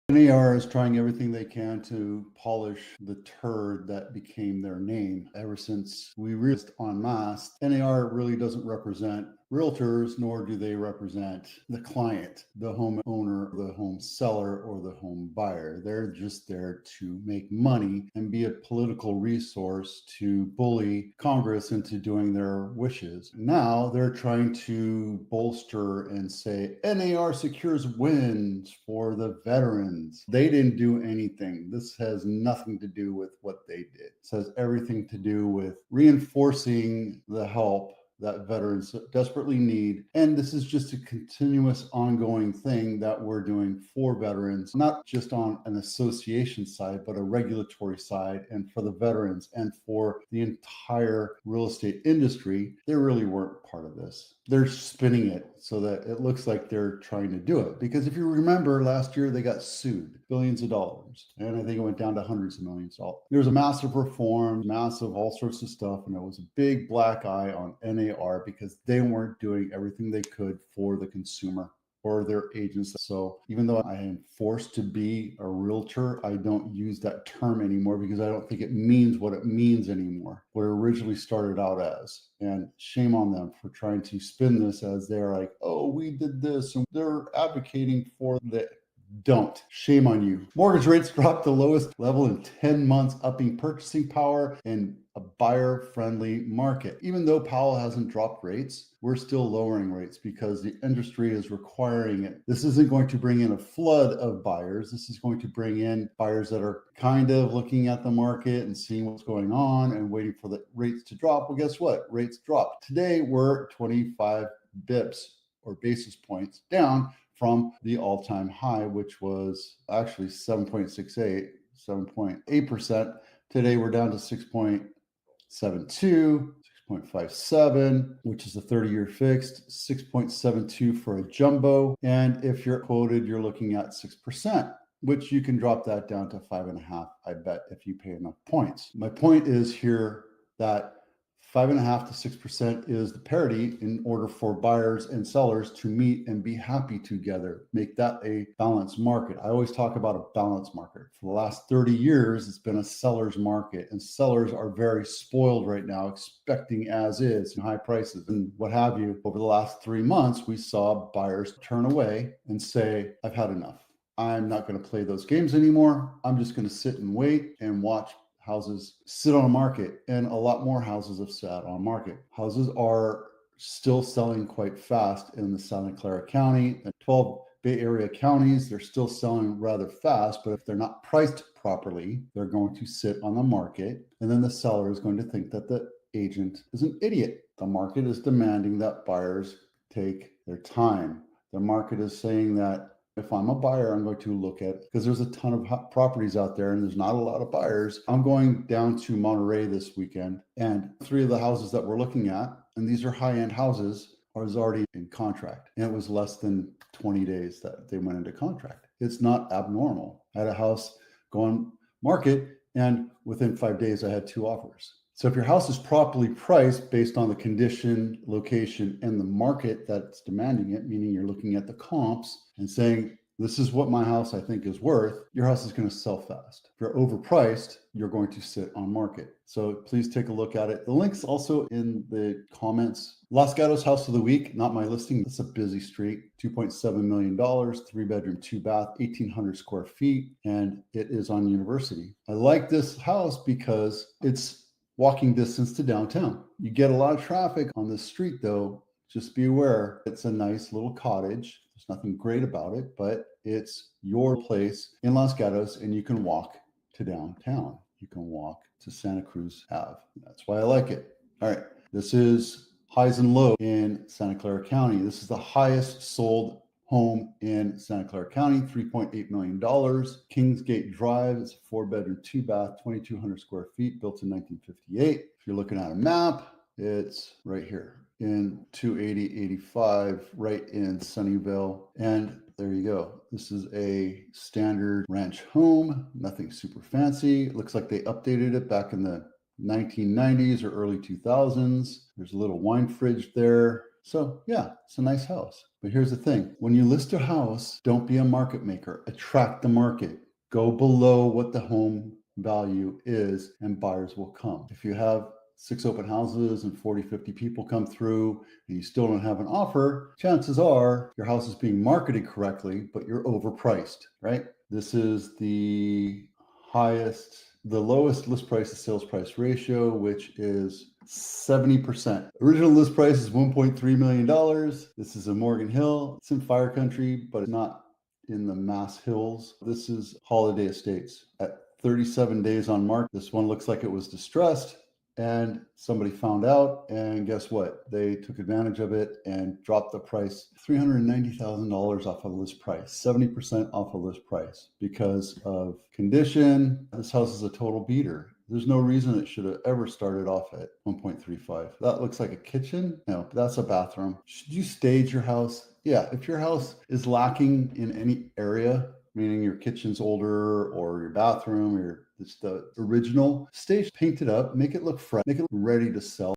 NAR is trying everything they can to polish the turd that became their name. Ever since we realized en masse, NAR really doesn't represent realtors, nor do they represent the client, the homeowner, the home seller, or the home buyer. They're just there to make money and be a political resource to bully Congress into doing their wishes. Now they're trying to bolster and say NAR secures wins for the veterans. They didn't do anything. This has nothing to do with what they did. It has everything to do with reinforcing the help that veterans desperately need. And this is just a continuous ongoing thing that we're doing for veterans, not just on an association side, but a regulatory side. And for the veterans and for the entire real estate industry, they really weren't part of this. They're spinning it so that it looks like they're trying to do it. Because if you remember last year, they got sued billions of dollars. And I think it went down to hundreds of millions of dollars. There was a massive reform, massive all sorts of stuff. And it was a big black eye on NAR because they weren't doing everything they could for the consumer or their agents. So even though I am forced to be a realtor, I don't use that term anymore because I don't think it means what it means anymore, what it originally started out as. And shame on them for trying to spin this as they're like, oh, we did this and they're advocating for the don't. Shame on you. Mortgage rates dropped the lowest level in 10 months, upping purchasing power in a buyer-friendly market. Even though Powell hasn't dropped rates, we're still lowering rates because the industry is requiring it. This isn't going to bring in a flood of buyers. This is going to bring in buyers that are kind of looking at the market and seeing what's going on and waiting for the rates to drop. Well, guess what? Rates dropped. Today, we're 25 bips or basis points down from the all-time high, which was actually 7.68, 7.8%. Today, we're down to 6.72, 6.57, which is a 30-year fixed, 6.72 for a jumbo. And if you're quoted, you're looking at 6%, which you can drop that down to 5.5, I bet, if you pay enough points. My point is here that 5.5 to 6% is the parity in order for buyers and sellers to meet and be happy together. Make that a balanced market. I always talk about a balanced market. For the last 30 years, it's been a seller's market, and sellers are very spoiled right now, expecting as is and high prices and what have you. Over the last 3 months, we saw buyers turn away and say, I've had enough. I'm not going to play those games anymore. I'm just going to sit and wait and watch houses sit on a market, and a lot more houses have sat on market. Houses are still selling quite fast in the Santa Clara County and 12 Bay Area counties. They're still selling rather fast, but if they're not priced properly, they're going to sit on the market, and then the seller is going to think that the agent is an idiot. The market is demanding that buyers take their time. The market is saying that if I'm a buyer, I'm going to look at, because there's a ton of properties out there and there's not a lot of buyers. I'm going down to Monterey this weekend, and 3 of the houses that we're looking at, and these are high-end houses, is already in contract. And it was less than 20 days that they went into contract. It's not abnormal. I had a house go on market, and within 5 days, I had 2 offers. So if your house is properly priced based on the condition, location, and the market that's demanding it, meaning you're looking at the comps and saying, this is what my house I think is worth, your house is going to sell fast. If you're overpriced, you're going to sit on market. So please take a look at it. The link's also in the comments. Los Gatos House of the Week, not my listing. It's a busy street, $2.7 million, 3-bedroom, 2-bath, 1,800 square feet, and it is on University. I like this house because it's walking distance to downtown. You get a lot of traffic on this street though. Just be aware, it's a nice little cottage. There's nothing great about it, but it's your place in Los Gatos, and you can walk to downtown. You can walk to Santa Cruz Ave. That's why I like it. All right, this is highs and lows in Santa Clara County. This is the highest sold home in Santa Clara County, $3.8 million. Kingsgate Drive, it's a 4-bedroom, 2-bath, 2,200 square feet, built in 1958. If you're looking at a map, it's right here in 28085, right in Sunnyvale. And there you go. This is a standard ranch home, nothing super fancy. It looks like they updated it back in the 1990s or early 2000s. There's a little wine fridge there. So yeah, it's a nice house. But here's the thing. When you list a house, don't be a market maker. Attract the market. Go below what the home value is and buyers will come. If you have 6 open houses and 40, 50 people come through and you still don't have an offer, chances are your house is being marketed correctly, but you're overpriced, right? This is the lowest list price to sales price ratio, which is 70%. Original list price is $1.3 million. This is in Morgan Hill. It's in fire country, but it's not in the Mass Hills. This is Holiday Estates at 37 days on market. This one looks like it was distressed and somebody found out, and guess what? They took advantage of it and dropped the price $390,000 off of list price, 70% off of list price because of condition. This house is a total beater. There's no reason it should have ever started off at 1.35. That looks like a kitchen. No, that's a bathroom. Should you stage your house? Yeah, if your house is lacking in any area, meaning your kitchen's older or your bathroom or it's the original, stage, paint it up, make it look fresh, make it look ready to sell.